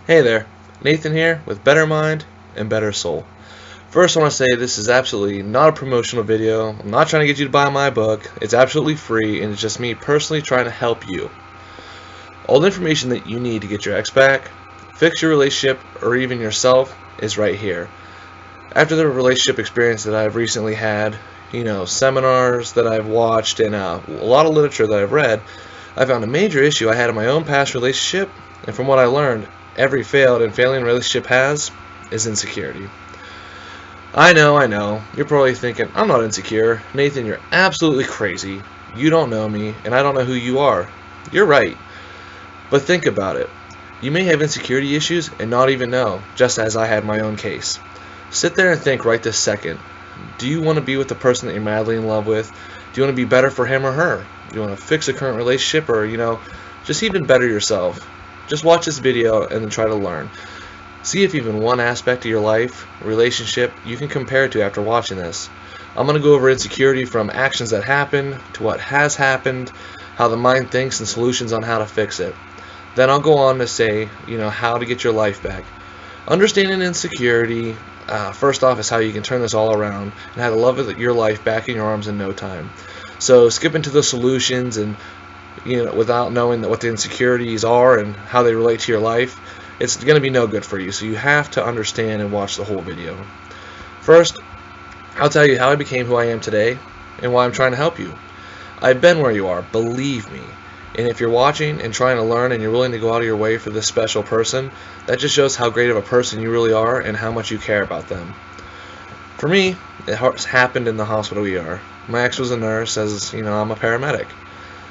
Hey there, Nathan here with Better Mind and Better Soul. First, I want to say this is absolutely not a promotional video. I'm not trying to get you to buy my book. It's absolutely free, and it's just me personally trying to help you. All the information that you need to get your ex back, fix your relationship, or even yourself is right here. After the relationship experience that I've recently had, seminars that I've watched, and a lot of literature that I've read, I found a major issue I had in my own past relationship, and from what I learned, every failed and failing relationship has is insecurity. I know. You're probably thinking, I'm not insecure. Nathan, you're absolutely crazy. You don't know me, and I don't know who you are. You're right. But think about it. You may have insecurity issues and not even know, just as I had my own case. Sit there and think right this second. Do you want to be with the person that you're madly in love with? Do you want to be better for him or her? Do you want to fix a current relationship or, just even better yourself? Just watch this video and then try to learn. See if even one aspect of your life, relationship, you can compare it to after watching this. I'm going to go over insecurity from actions that happen to what has happened, how the mind thinks, and solutions on how to fix it. Then I'll go on to say, how to get your life back. Understanding insecurity, first off, is how you can turn this all around and have the love of your life back in your arms in no time. So skipping to the solutions and without knowing what the insecurities are and how they relate to your life, it's going to be no good for you. So you have to understand and watch the whole video. First, I'll tell you how I became who I am today and why I'm trying to help you. I've been where you are, believe me. And if you're watching and trying to learn and you're willing to go out of your way for this special person, that just shows how great of a person you really are and how much you care about them. For me, it happened in the hospital ER. My ex was a nurse, as I'm a paramedic.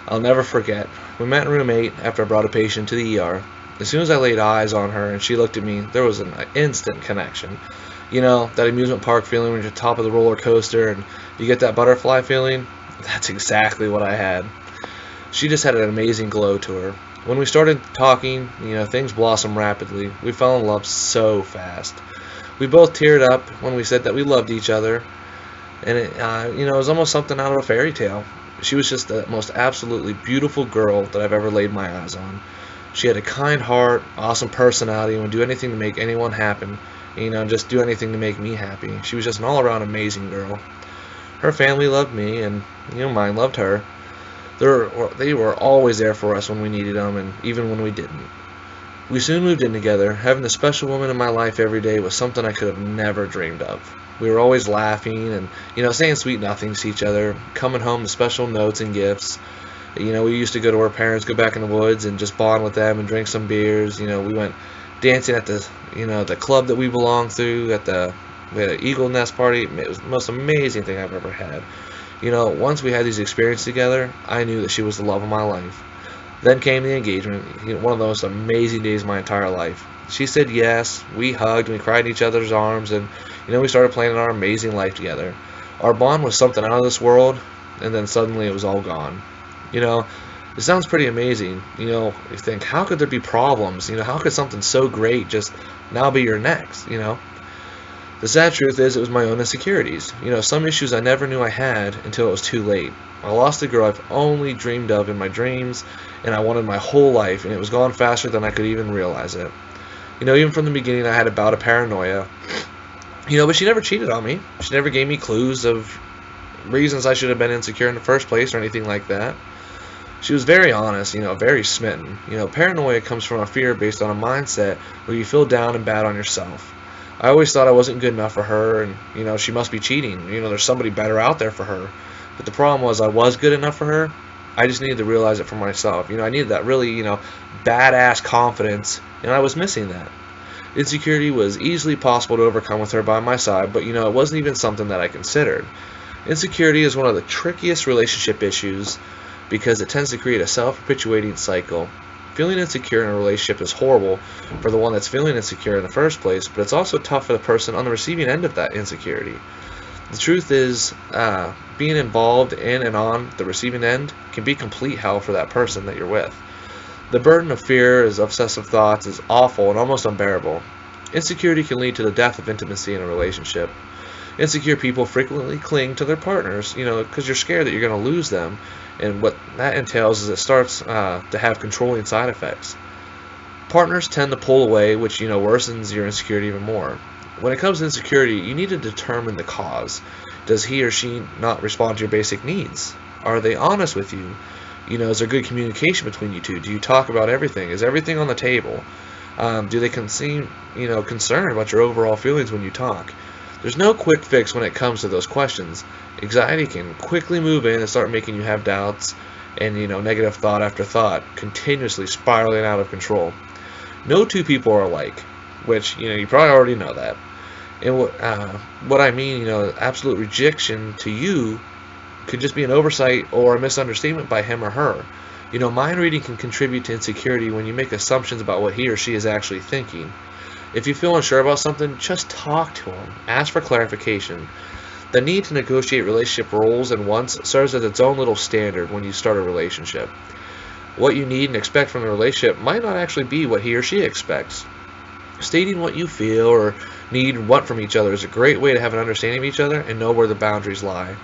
I'll never forget. We met in room 8 after I brought a patient to the ER. As soon as I laid eyes on her and she looked at me, there was an instant connection. That amusement park feeling when you're at the top of the roller coaster and you get that butterfly feeling? That's exactly what I had. She just had an amazing glow to her. When we started talking, things blossomed rapidly. We fell in love so fast. We both teared up when we said that we loved each other. And it was almost something out of a fairy tale. She was just the most absolutely beautiful girl that I've ever laid my eyes on. She had a kind heart, awesome personality, and would do anything to make anyone happy. Just do anything to make me happy. She was just an all-around amazing girl. Her family loved me, and mine loved her. They were always there for us when we needed them, and even when we didn't. We soon moved in together. Having the special woman in my life every day was something I could have never dreamed of. We were always laughing and, saying sweet nothings to each other, coming home with special notes and gifts. We used to go to our parents, go back in the woods and just bond with them and drink some beers. We went dancing at the club that we belonged to, we had an Eagle Nest party. It was the most amazing thing I've ever had. Once we had these experiences together, I knew that she was the love of my life. Then came the engagement, one of the most amazing days of my entire life. She said yes, we hugged, we cried in each other's arms, and we started planning our amazing life together. Our bond was something out of this world, and then suddenly it was all gone. It sounds pretty amazing. You think, how could there be problems? How could something so great just now be your next? The sad truth is it was my own insecurities. Some issues I never knew I had until it was too late. I lost the girl I've only dreamed of in my dreams, and I wanted my whole life, and it was gone faster than I could even realize it. Even from the beginning I had a bout of paranoia. But she never cheated on me. She never gave me clues of reasons I should have been insecure in the first place or anything like that. She was very honest, very smitten. Paranoia comes from a fear based on a mindset where you feel down and bad on yourself. I always thought I wasn't good enough for her and, she must be cheating. There's somebody better out there for her. But the problem was I was good enough for her. I just needed to realize it for myself. I needed that really, badass confidence, and I was missing that. Insecurity was easily possible to overcome with her by my side, but, it wasn't even something that I considered. Insecurity is one of the trickiest relationship issues because it tends to create a self-perpetuating cycle. Feeling insecure in a relationship is horrible for the one that's feeling insecure in the first place, but it's also tough for the person on the receiving end of that insecurity. The truth is, being involved in and on the receiving end can be complete hell for that person that you're with. The burden of fear, as obsessive thoughts, is awful and almost unbearable. Insecurity can lead to the death of intimacy in a relationship. Insecure people frequently cling to their partners, because you're scared that you're going to lose them. And what that entails is it starts to have controlling side effects. Partners tend to pull away, which worsens your insecurity even more. When it comes to insecurity, you need to determine the cause. Does he or she not respond to your basic needs? Are they honest with you? Is there good communication between you two? Do you talk about everything? Is everything on the table? Do they seem concerned about your overall feelings when you talk? There's no quick fix when it comes to those questions. Anxiety can quickly move in and start making you have doubts and negative thought after thought, continuously spiraling out of control. No two people are alike, which you probably already know that. And what I mean, absolute rejection to you could just be an oversight or a misunderstanding by him or her. Mind reading can contribute to insecurity when you make assumptions about what he or she is actually thinking. If you feel unsure about something, just talk to him. Ask for clarification. The need to negotiate relationship roles and wants serves as its own little standard when you start a relationship. What you need and expect from the relationship might not actually be what he or she expects. Stating what you feel or need and want from each other is a great way to have an understanding of each other and know where the boundaries lie.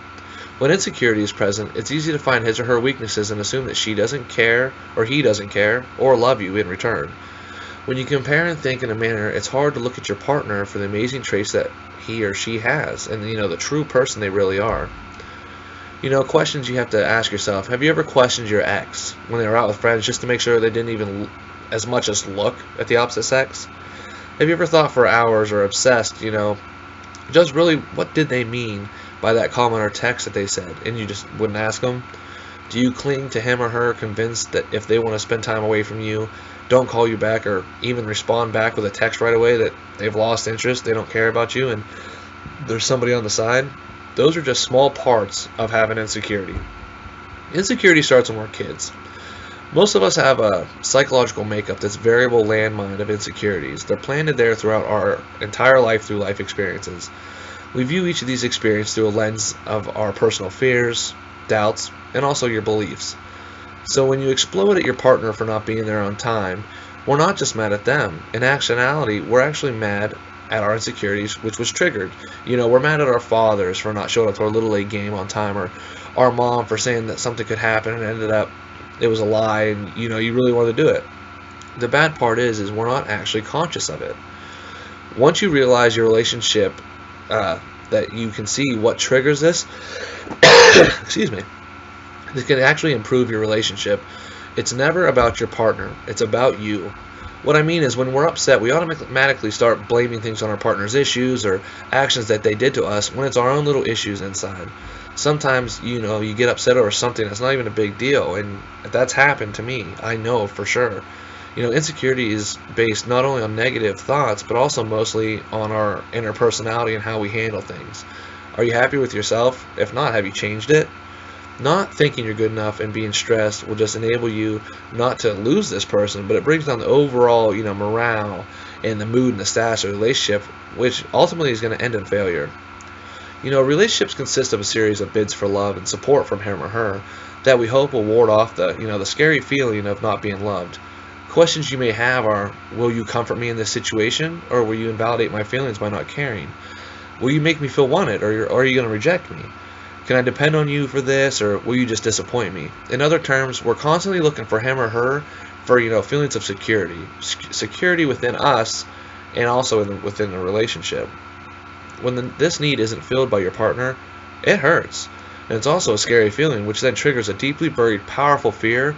When insecurity is present, it's easy to find his or her weaknesses and assume that she doesn't care or he doesn't care or love you in return. When you compare and think in a manner, it's hard to look at your partner for the amazing traits that he or she has and the true person they really are. Questions you have to ask yourself. Have you ever questioned your ex when they were out with friends just to make sure they didn't even as much as look at the opposite sex? Have you ever thought for hours or obsessed, just really what did they mean by that comment or text that they said, and you just wouldn't ask them? Do you cling to him or her convinced that if they want to spend time away from you, don't call you back or even respond back with a text right away, that they've lost interest, they don't care about you, and there's somebody on the side? Those are just small parts of having insecurity. Insecurity starts when we're kids. Most of us have a psychological makeup that's variable landmine of insecurities. They're planted there throughout our entire life through life experiences. We view each of these experiences through a lens of our personal fears, doubts, and also your beliefs. So when you explode at your partner for not being there on time, we're not just mad at them. In actuality, we're actually mad at our insecurities, which was triggered. We're mad at our fathers for not showing up to our Little League game on time, or our mom for saying that something could happen and ended up it was a lie, and you really wanted to do it. The bad part is we're not actually conscious of it. Once you realize your relationship, that you can see what triggers this, excuse me, this can actually improve your relationship. It's never about your partner, it's about you. What I mean is, when we're upset, we automatically start blaming things on our partner's issues or actions that they did to us when it's our own little issues inside. Sometimes, you get upset over something that's not even a big deal, and that's happened to me. I know for sure. Insecurity is based not only on negative thoughts, but also mostly on our inner personality and how we handle things. Are you happy with yourself? If not, have you changed it? Not thinking you're good enough and being stressed will just enable you not to lose this person, but it brings down the overall, morale and the mood and the status of the relationship, which ultimately is going to end in failure. Relationships consist of a series of bids for love and support from him or her that we hope will ward off the scary feeling of not being loved. Questions you may have are, will you comfort me in this situation, or will you invalidate my feelings by not caring? Will you make me feel wanted, or are you going to reject me? Can I depend on you for this, or will you just disappoint me? In other terms, we're constantly looking for him or her for feelings of security within us, and also within the relationship. When this need isn't filled by your partner, it hurts, and it's also a scary feeling, which then triggers a deeply buried, powerful fear,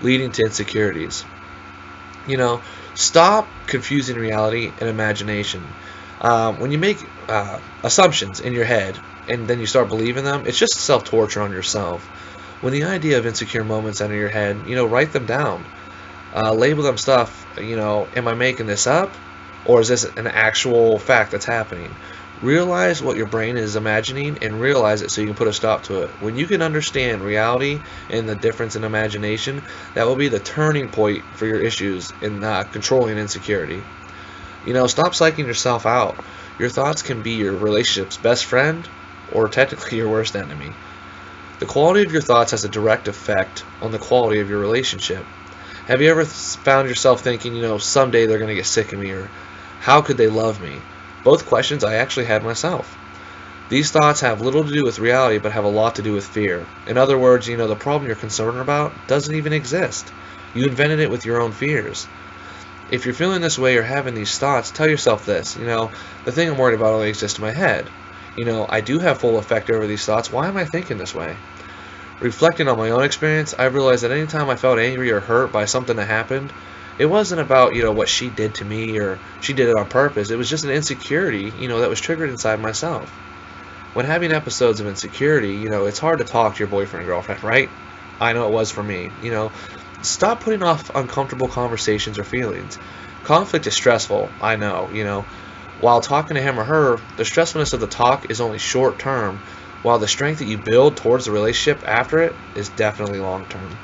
leading to insecurities. Stop confusing reality and imagination. When you make assumptions in your head and then you start believing them, it's just self-torture on yourself. When the idea of insecure moments enter your head, write them down. Label them stuff, am I making this up? Or is this an actual fact that's happening? Realize what your brain is imagining and realize it so you can put a stop to it. When you can understand reality and the difference in imagination, that will be the turning point for your issues in controlling insecurity. Stop psyching yourself out. Your thoughts can be your relationship's best friend or technically your worst enemy. The quality of your thoughts has a direct effect on the quality of your relationship. Have you ever found yourself thinking, someday they're going to get sick of me, or how could they love me? Both questions I actually had myself. These thoughts have little to do with reality, but have a lot to do with fear. In other words, the problem you're concerned about doesn't even exist. You invented it with your own fears. If you're feeling this way or having these thoughts, tell yourself this, the thing I'm worried about only exists in my head. I do have full effect over these thoughts. Why am I thinking this way? Reflecting on my own experience, I realized that anytime I felt angry or hurt by something that happened, it wasn't about, what she did to me or she did it on purpose. It was just an insecurity, that was triggered inside myself. When having episodes of insecurity, it's hard to talk to your boyfriend or girlfriend, right? I know it was for me. Stop putting off uncomfortable conversations or feelings. Conflict is stressful, I know. While talking to him or her, the stressfulness of the talk is only short term, while the strength that you build towards the relationship after it is definitely long term.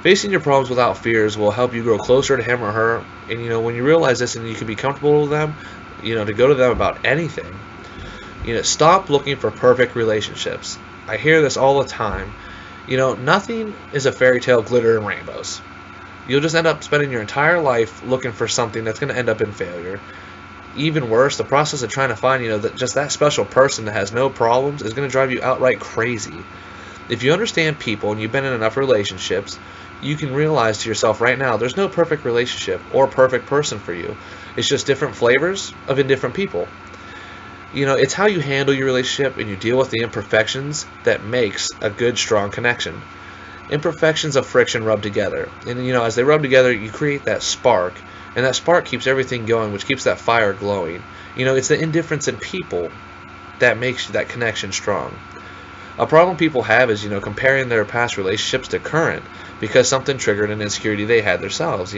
Facing your problems without fears will help you grow closer to him or her, and when you realize this and you can be comfortable with them, to go to them about anything. Stop looking for perfect relationships. I hear this all the time. Nothing is a fairy tale, glitter and rainbows. You'll just end up spending your entire life looking for something that's going to end up in failure. Even worse, the process of trying to find, that special person that has no problems is going to drive you outright crazy. If you understand people and you've been in enough relationships, you can realize to yourself right now, there's no perfect relationship or perfect person for you. It's just different flavors of indifferent people. It's how you handle your relationship and you deal with the imperfections that makes a good, strong connection. Imperfections of friction rub together. And, as they rub together, you create that spark. And that spark keeps everything going, which keeps that fire glowing. It's the indifference in people that makes that connection strong. A problem people have is, comparing their past relationships to current because something triggered an insecurity they had themselves.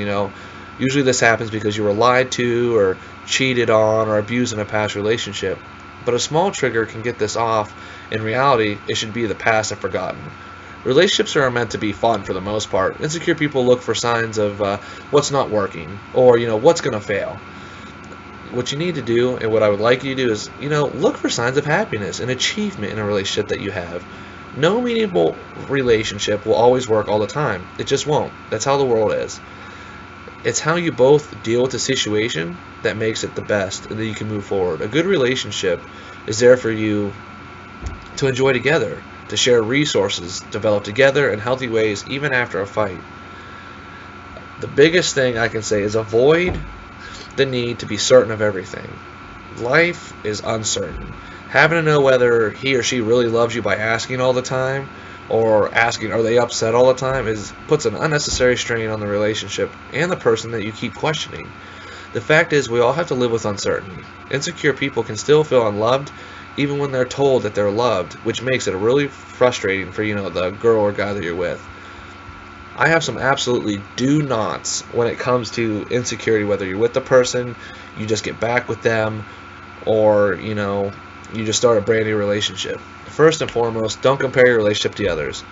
Usually this happens because you were lied to or cheated on or abused in a past relationship. But a small trigger can get this off. In reality, it should be the past and forgotten. Relationships are meant to be fun for the most part. Insecure people look for signs of what's not working or, what's going to fail. What you need to do, and what I would like you to do is, look for signs of happiness and achievement in a relationship that you have. No meaningful relationship will always work all the time. It just won't. That's how the world is. It's how you both deal with the situation that makes it the best and then you can move forward. A good relationship is there for you to enjoy together, to share resources, develop together in healthy ways even after a fight. The biggest thing I can say is avoid the need to be certain of everything. Life is uncertain. Having to know whether he or she really loves you by asking all the time or asking are they upset all the time puts an unnecessary strain on the relationship and the person that you keep questioning. The fact is we all have to live with uncertainty. Insecure people can still feel unloved even when they're told that they're loved, which makes it really frustrating for the girl or guy that you're with. I have some absolutely do nots when it comes to insecurity, whether you're with the person, you just get back with them, or you just start a brand new relationship. First and foremost, don't compare your relationship to others.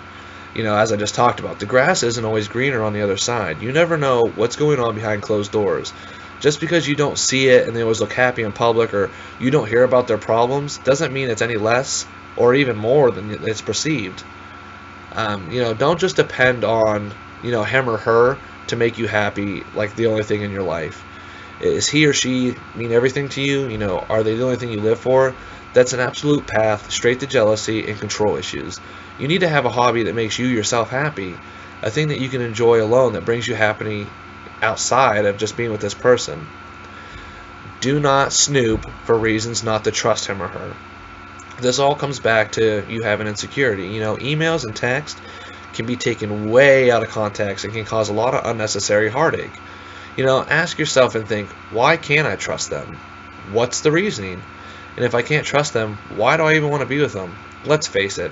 As I just talked about, the grass isn't always greener on the other side. You never know what's going on behind closed doors. Just because you don't see it and they always look happy in public or you don't hear about their problems doesn't mean it's any less or even more than it's perceived. Don't just depend on him or her to make you happy like the only thing in your life. Is he or she mean everything to you? Are they the only thing you live for? That's an absolute path straight to jealousy and control issues. You need to have a hobby that makes you yourself happy, a thing that you can enjoy alone that brings you happiness outside of just being with this person. Do not snoop for reasons not to trust him or her. This all comes back to you having insecurity. Emails and text can be taken way out of context and can cause a lot of unnecessary heartache. Ask yourself and think, why can't I trust them? What's the reasoning? And if I can't trust them, why do I even want to be with them? Let's face it,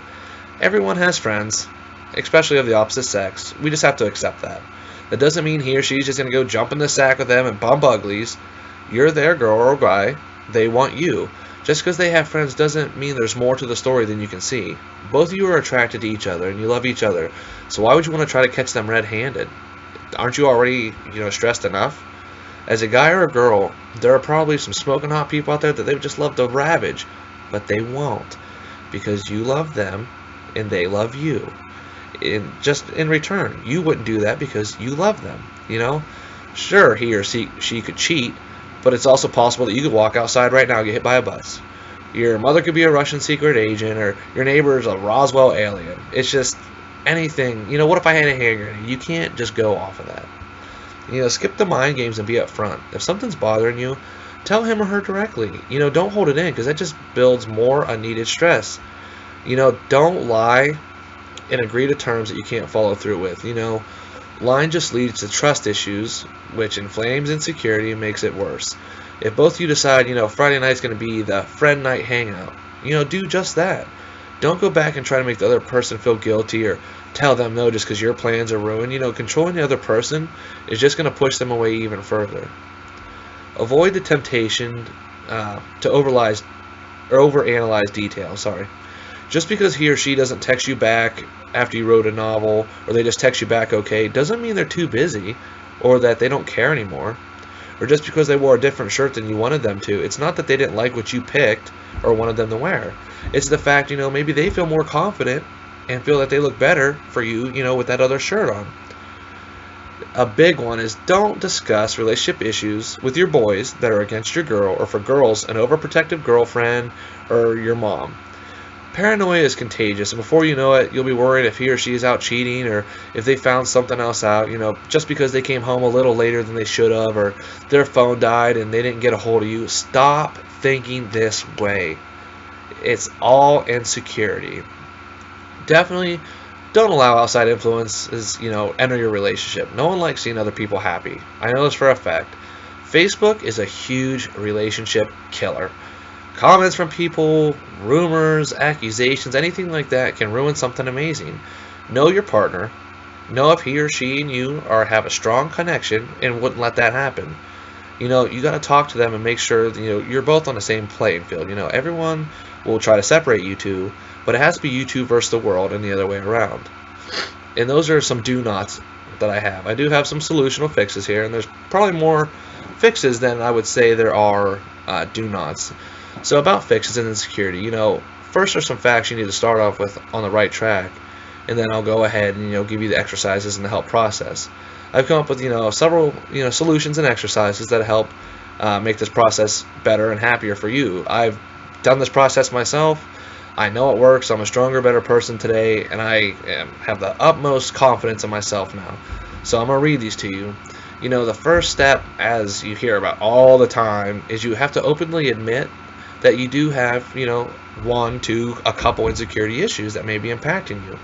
everyone has friends, especially of the opposite sex. We just have to accept that. That doesn't mean he or she's just going to go jump in the sack with them and bump uglies. You're their girl or guy. They want you. Just because they have friends doesn't mean there's more to the story than you can see. Both of you are attracted to each other and you love each other. So why would you want to try to catch them red-handed? Aren't you already, stressed enough? As a guy or a girl, there are probably some smoking hot people out there that they would just love to ravage, but they won't because you love them and they love you. And just in return, you wouldn't do that because you love them. Sure, he or she could cheat, but it's also possible that you could walk outside right now and get hit by a bus. Your mother could be a Russian secret agent, or your neighbor is a Roswell alien. It's just anything. What if I had a hand grenade? You can't just go off of that. Skip the mind games and be upfront. If something's bothering you, tell him or her directly. Don't hold it in, because that just builds more unneeded stress. Don't lie and agree to terms that you can't follow through with. Lying just leads to trust issues, which inflames insecurity and makes it worse. If both of you decide, Friday night's going to be the friend night hangout, do just that. Don't go back and try to make the other person feel guilty or tell them no just because your plans are ruined. Controlling the other person is just going to push them away even further. Avoid the temptation to overanalyze details. Just because he or she doesn't text you back after you wrote a novel, or they just text you back okay, doesn't mean they're too busy or that they don't care anymore. Or just because they wore a different shirt than you wanted them to, it's not that they didn't like what you picked or wanted them to wear. It's the fact, maybe they feel more confident and feel that they look better for you, with that other shirt on. A big one is don't discuss relationship issues with your boys that are against your girl, or for girls, an overprotective girlfriend or your mom. Paranoia is contagious, and before you know it, you'll be worried if he or she is out cheating, or if they found something else out, just because they came home a little later than they should have, or their phone died and they didn't get a hold of you. Stop thinking this way. It's all insecurity. Definitely don't allow outside influences, enter your relationship. No one likes seeing other people happy. I know this for a fact. Facebook is a huge relationship killer. Comments from people, rumors, accusations, anything like that can ruin something amazing. Know your partner. Know if he or she and you have a strong connection and wouldn't let that happen. You got to talk to them and make sure you're both on the same playing field. Everyone will try to separate you two, but it has to be you two versus the world and the other way around. And those are some do nots that I have. I do have some solutional fixes here, and there's probably more fixes than I would say there are do nots. So about fixes and insecurity, first are some facts you need to start off with on the right track, and then I'll go ahead and give you the exercises and the help process. I've come up with several solutions and exercises that help make this process better and happier for you. I've done this process myself. I know it works. I'm a stronger, better person today, and I have the utmost confidence in myself now. So I'm going to read these to you. The first step, as you hear about all the time, is you have to openly admit that you do have, one, two, a couple insecurity issues that may be impacting you.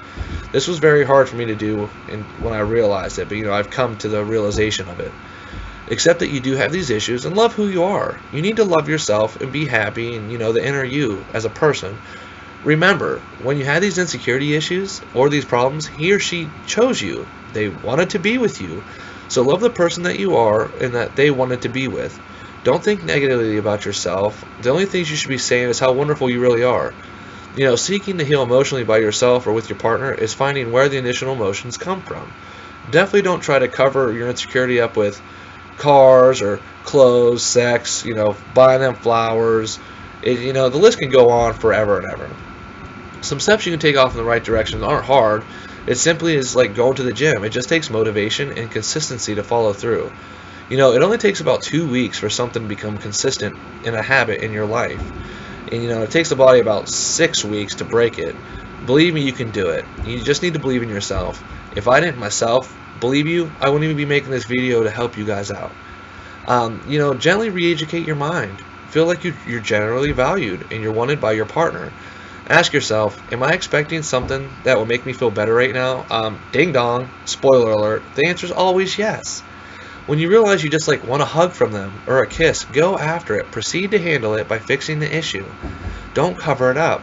This was very hard for me to do when I realized it, but I've come to the realization of it. Accept that you do have these issues and love who you are. You need to love yourself and be happy and, the inner you as a person. Remember, when you had these insecurity issues or these problems, he or she chose you. They wanted to be with you. So love the person that you are and that they wanted to be with. Don't think negatively about yourself. The only things you should be saying is how wonderful you really are. Seeking to heal emotionally by yourself or with your partner is finding where the initial emotions come from. Definitely don't try to cover your insecurity up with cars or clothes, sex, buying them flowers. The list can go on forever and ever. Some steps you can take off in the right direction aren't hard. It simply is like going to the gym. It just takes motivation and consistency to follow through. It only takes about 2 weeks for something to become consistent in a habit in your life. And it takes the body about 6 weeks to break it. Believe me, you can do it. You just need to believe in yourself. If I didn't myself believe you, I wouldn't even be making this video to help you guys out. Gently re-educate your mind. Feel like you're generally valued and you're wanted by your partner. Ask yourself, am I expecting something that will make me feel better right now? Ding dong, spoiler alert, the answer is always yes. When you realize you just want a hug from them or a kiss, go after it. Proceed to handle it by fixing the issue. Don't cover it up.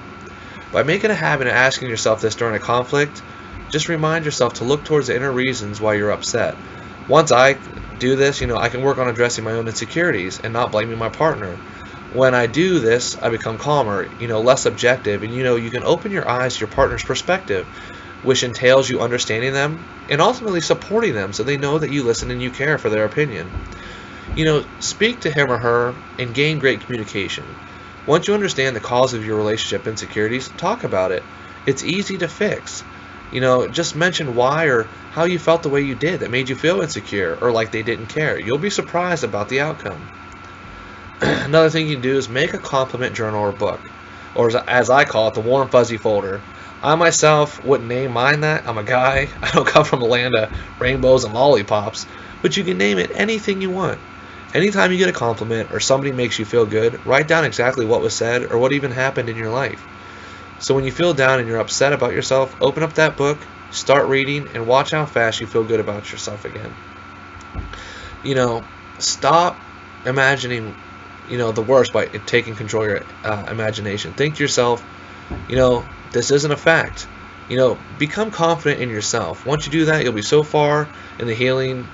By making a habit of asking yourself this during a conflict, just remind yourself to look towards the inner reasons why you're upset. Once I do this, I can work on addressing my own insecurities and not blaming my partner. When I do this, I become calmer, less objective, and you can open your eyes to your partner's perspective, which entails you understanding them and ultimately supporting them so they know that you listen and you care for their opinion. Speak to him or her and gain great communication. Once you understand the cause of your relationship insecurities, talk about it. It's easy to fix. Just mention why or how you felt the way you did that made you feel insecure or like they didn't care. You'll be surprised about the outcome. Another thing you can do is make a compliment journal or book, or as I call it, the warm fuzzy folder. I myself wouldn't name mine that. I'm a guy. I don't come from a land of rainbows and lollipops. But you can name it anything you want. Anytime you get a compliment or somebody makes you feel good, write down exactly what was said or what even happened in your life. So when you feel down and you're upset about yourself, open up that book, start reading, and watch how fast you feel good about yourself again. Stop imagining, the worst by taking control of your imagination. Think to yourself, this isn't a fact. Become confident in yourself. Once you do that, you'll be so far in the healing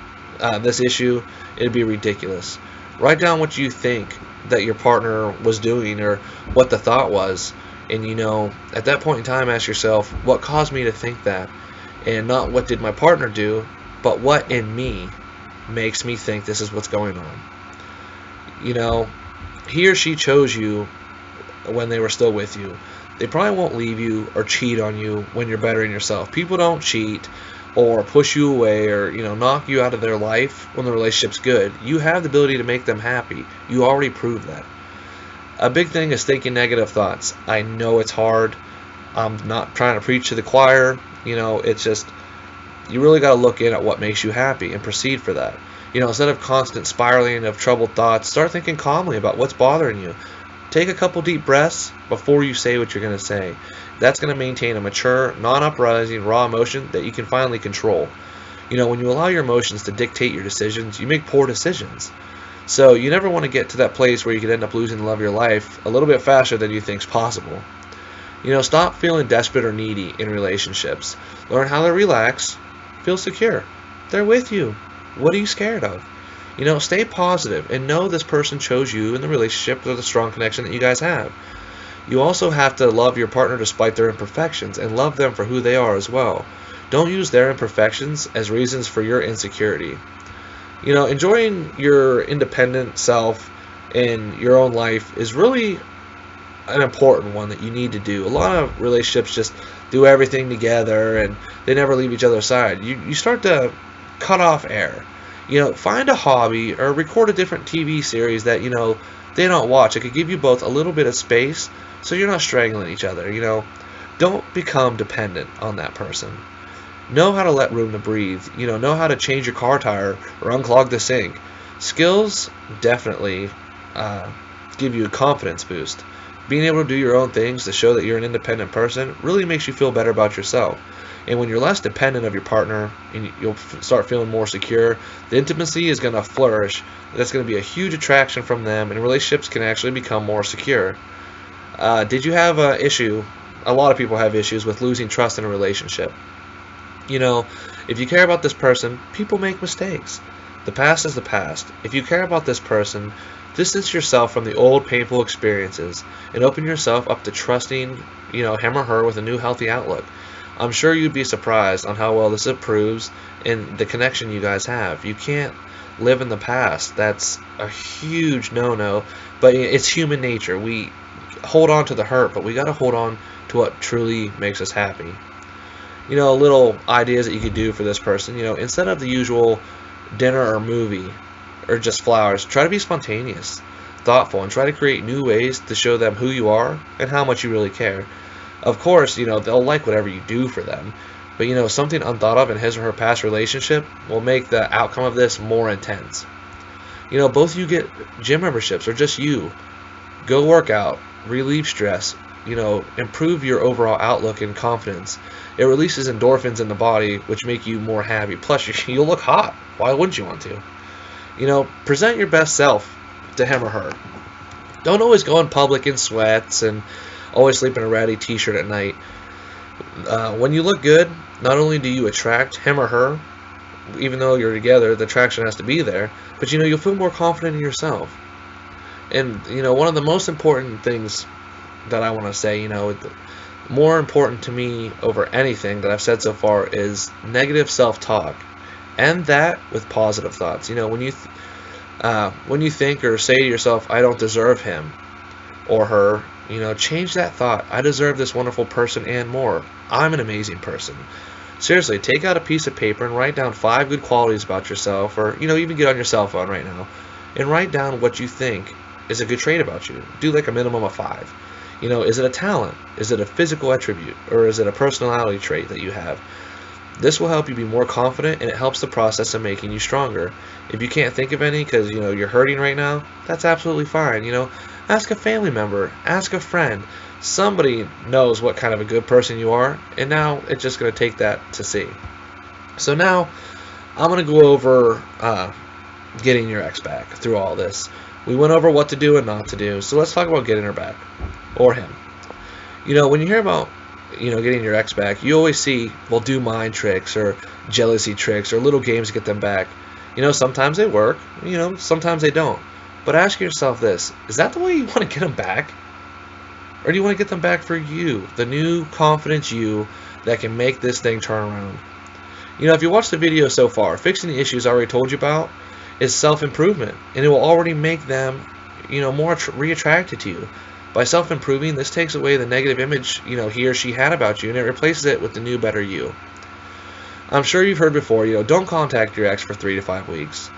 this issue, it'd be ridiculous. Write down what you think that your partner was doing or what the thought was. And at that point in time, ask yourself, what caused me to think that? And not what did my partner do, but what in me makes me think this is what's going on. He or she chose you when they were still with you. They probably won't leave you or cheat on you when you're bettering yourself. People don't cheat or push you away or knock you out of their life when the relationship's good. You have the ability to make them happy. You already proved that. A big thing is thinking negative thoughts. I know it's hard. I'm not trying to preach to the choir. It's just, you really got to look in at what makes you happy and proceed for that. Instead of constant spiraling of troubled thoughts, start thinking calmly about what's bothering you. Take a couple deep breaths before you say what you're going to say. That's going to maintain a mature, non-uprising, raw emotion that you can finally control. When you allow your emotions to dictate your decisions, you make poor decisions. So you never want to get to that place where you could end up losing the love of your life a little bit faster than you think's possible. Stop feeling desperate or needy in relationships. Learn how to relax, feel secure. They're with you. What are you scared of? Stay positive and know this person chose you in the relationship with a strong connection that you guys have. You also have to love your partner despite their imperfections and love them for who they are as well. Don't use their imperfections as reasons for your insecurity. Enjoying your independent self in your own life is really an important one that you need to do. A lot of relationships just do everything together and they never leave each other's side. You start to cut off air. Find a hobby or record a different TV series that they don't watch. It could give you both a little bit of space so you're not strangling each other. Don't become dependent on that person. Know how to let room to breathe. Know how to change your car tire or unclog the sink. Skills definitely give you a confidence boost. Being able to do your own things to show that you're an independent person really makes you feel better about yourself. And when you're less dependent of your partner and you'll start feeling more secure, the intimacy is going to flourish. That's going to be a huge attraction from them, and relationships can actually become more secure. Did you have an issue? A lot of people have issues with losing trust in a relationship. If you care about this person, people make mistakes. The past is the past. If you care about this person, distance yourself from the old painful experiences and open yourself up to trusting, him or her with a new healthy outlook. I'm sure you'd be surprised on how well this improves in the connection you guys have. You can't live in the past. That's a huge no-no, but it's human nature. We hold on to the hurt, but we got to hold on to what truly makes us happy. Little ideas that you could do for this person. Instead of the usual dinner or movie or just flowers, try to be spontaneous, thoughtful, and try to create new ways to show them who you are and how much you really care. Of course, they'll like whatever you do for them, but something unthought of in his or her past relationship will make the outcome of this more intense. Both of you get gym memberships or just you. Go work out, relieve stress, improve your overall outlook and confidence. It releases endorphins in the body, which make you more happy. Plus, you'll look hot. Why wouldn't you want to? Present your best self to him or her. Don't always go in public in sweats and always sleep in a ratty t-shirt at night. When you look good, not only do you attract him or her, even though you're together, the attraction has to be there, but you'll feel more confident in yourself. And one of the most important things that I want to say, more important to me over anything that I've said so far is negative self-talk. End that with positive thoughts. When you think or say to yourself, I don't deserve him or her, change that thought. I deserve this wonderful person and more. I'm an amazing person. Seriously, take out a piece of paper and write down 5 good qualities about yourself, or even get on your cell phone right now and write down what you think is a good trait about you. Do like a minimum of 5. Is it a talent? Is it a physical attribute? Or is it a personality trait that you have? This will help you be more confident, and it helps the process of making you stronger. If you can't think of any because you're hurting right now, that's absolutely fine. Ask a family member, ask a friend. Somebody knows what kind of a good person you are, and now it's just going to take that to see. So now I'm going to go over getting your ex back through all this. We went over what to do and not to do, so let's talk about getting her back, or him. When you hear about getting your ex back, you always see, well, do mind tricks or jealousy tricks or little games to get them back. Sometimes they work, sometimes they don't. But ask yourself this, is that the way you want to get them back? Or do you want to get them back for you, the new confident you that can make this thing turn around? If you watch the video so far, fixing the issues I already told you about is self-improvement, and it will already make them, more re-attracted to you. By self-improving, this takes away the negative image, he or she had about you, and it replaces it with the new, better you. I'm sure you've heard before, don't contact your ex for 3 to 5 weeks.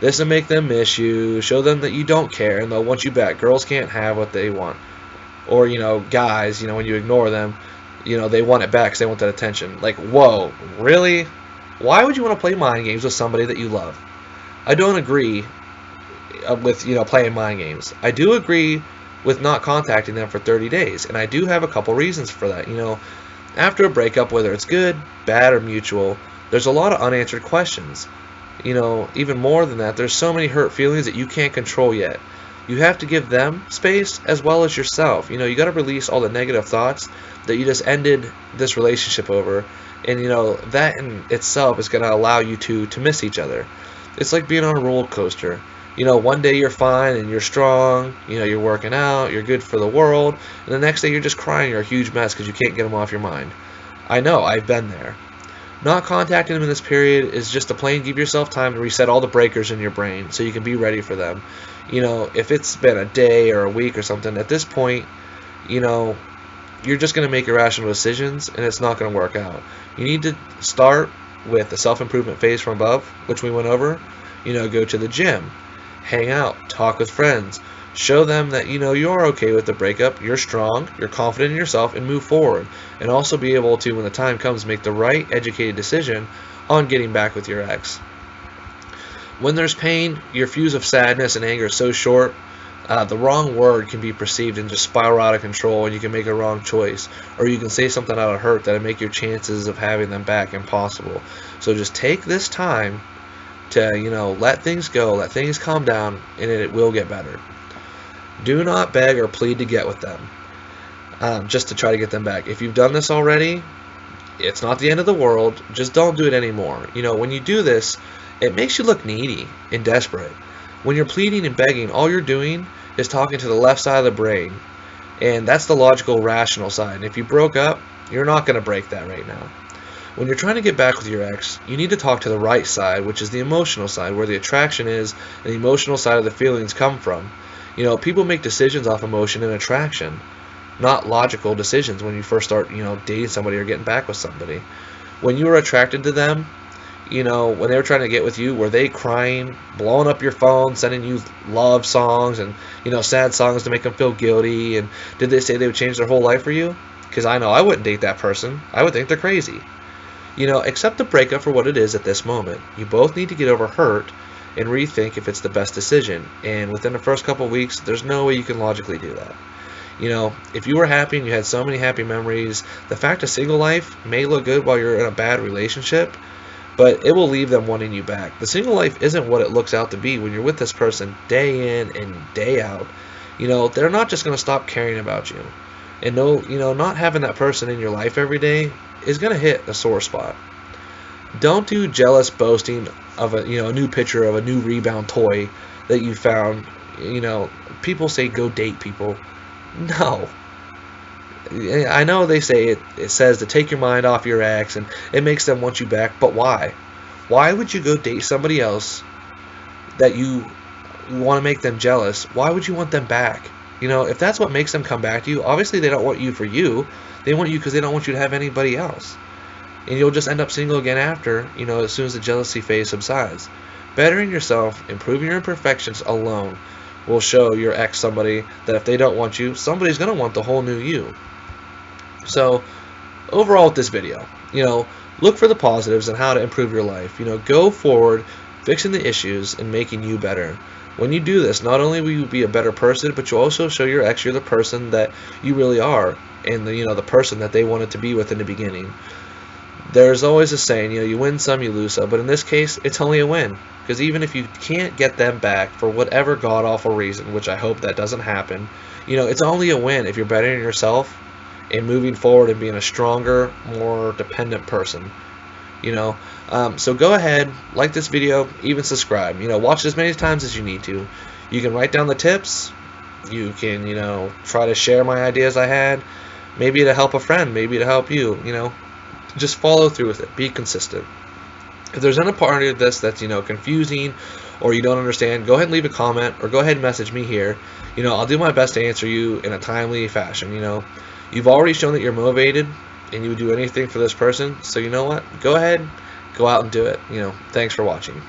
This will make them miss you, show them that you don't care, and they'll want you back. Girls can't have what they want. Or, guys, when you ignore them, they want it back because they want that attention. Like, whoa, really? Why would you want to play mind games with somebody that you love? I don't agree with, playing mind games. I do agree with not contacting them for 30 days, and I do have a couple reasons for that. After a breakup, whether it's good, bad, or mutual, there's a lot of unanswered questions. Even more than that, there's so many hurt feelings that you can't control yet. You have to give them space as well as yourself. You got to release all the negative thoughts that you just ended this relationship over, and that in itself is going to allow you to miss each other. It's like being on a roller coaster. One day you're fine and you're strong, you're working out, you're good for the world, and the next day you're just crying, you're a huge mess because you can't get them off your mind. I know, I've been there. Not contacting them in this period is just to plain give yourself time to reset all the breakers in your brain so you can be ready for them. If it's been a day or a week or something, at this point, you're just going to make irrational decisions and it's not going to work out. You need to start with the self-improvement phase from above, which we went over. Go to the gym, hang out, talk with friends, show them that you're okay with the breakup, you're strong, you're confident in yourself, and move forward. And also be able to, when the time comes, make the right educated decision on getting back with your ex. When there's pain, your fuse of sadness and anger is so short, the wrong word can be perceived and just spiral out of control, and you can make a wrong choice. Or you can say something out of hurt that'll make your chances of having them back impossible. So just take this time to, let things go, let things calm down, and it will get better. Do not beg or plead to get with them, just to try to get them back. If you've done this already, it's not the end of the world. Just don't do it anymore. When you do this, it makes you look needy and desperate. When you're pleading and begging, all you're doing is talking to the left side of the brain, and that's the logical, rational side. And if you broke up, you're not going to break that right now. When you're trying to get back with your ex, you need to talk to the right side, which is the emotional side, where the attraction is and the emotional side of the feelings come from. People make decisions off emotion and attraction, not logical decisions when you first start, dating somebody or getting back with somebody. When you were attracted to them, when they were trying to get with you, were they crying, blowing up your phone, sending you love songs and, sad songs to make them feel guilty? And did they say they would change their whole life for you? Because I know I wouldn't date that person. I would think they're crazy. Accept the breakup for what it is at this moment. You both need to get over hurt and rethink if it's the best decision. And within the first couple of weeks, there's no way you can logically do that. If you were happy and you had so many happy memories, the fact of single life may look good while you're in a bad relationship, but it will leave them wanting you back. The single life isn't what it looks out to be when you're with this person day in and day out. They're not just going to stop caring about you. And not having that person in your life every day is going to hit a sore spot. Don't do jealous boasting of a new picture of a new rebound toy that you found. People say go date people. No. I know they say it says to take your mind off your ex and it makes them want you back, but why? Why would you go date somebody else that you want to make them jealous? Why would you want them back? If that's what makes them come back to you, obviously they don't want you for you. They want you because they don't want you to have anybody else. And you'll just end up single again after, as soon as the jealousy phase subsides. Bettering yourself, improving your imperfections alone will show your ex somebody that if they don't want you, somebody's going to want the whole new you. So, overall with this video, look for the positives and how to improve your life. Go forward, fixing the issues and making you better. When you do this, not only will you be a better person, but you'll also show your ex you're the person that you really are, and the person that they wanted to be with in the beginning. There's always a saying, you win some, you lose some, but in this case, it's only a win. Because even if you can't get them back for whatever god-awful reason, which I hope that doesn't happen, it's only a win if you're bettering yourself and moving forward and being a stronger, more dependent person. So go ahead, like this video, even subscribe. Watch as many times as you need to. You can write down the tips. You can, try to share my ideas I had. Maybe to help a friend, maybe to help you, Just follow through with it. Be consistent. If there's any part of this that's, confusing or you don't understand, go ahead and leave a comment or go ahead and message me here. I'll do my best to answer you in a timely fashion. You've already shown that you're motivated and you would do anything for this person. So you know what? Go ahead, go out and do it. Thanks for watching.